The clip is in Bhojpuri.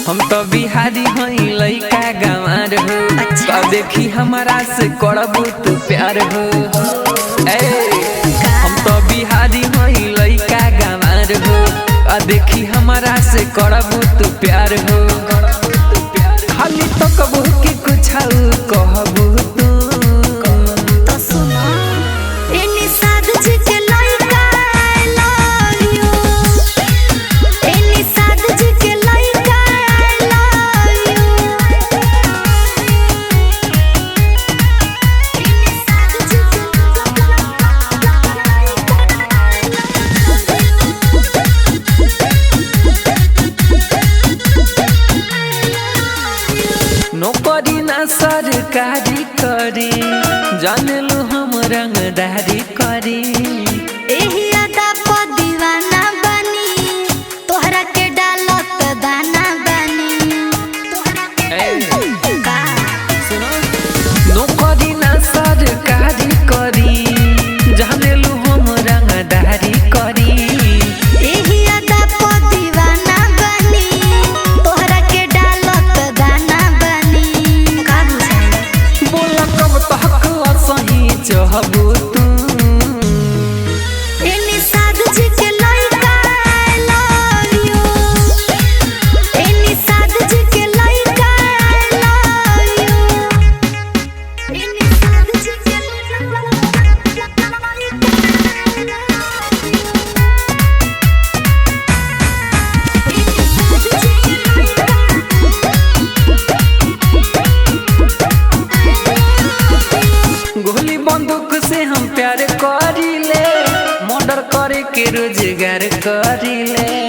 हम तो बिहारी हई लइका गंवार हो। अच्छा। देखी हमारा से करबू तू प्यार हो। हम तो बिहारी हई लइका गंवार हो। देखी हमारा से करबू तू प्यार हो। खाली तो कबू की कुछ कहबू तू। नौकरी ना सरकारी करी जाने लो हम रंगदारी करी। एही अदा प दीवाना बनी तोहरा के डालत दाना बनी। नौकरी ना सरकारी करी जाने लो हम रंगदारी करी। एही अदा प दीवाना बनी तोहरा के डालत दाना बनी। का बुझाई बोला कब तक सही चाहबू तू। एनी साधु जी के लइका I love you। एनी साधु जी के लइका I love you। एनी साधु जी के गोली बंदूक से हम प्यार करी ले। मर्डर करे के रोजगार करी ले।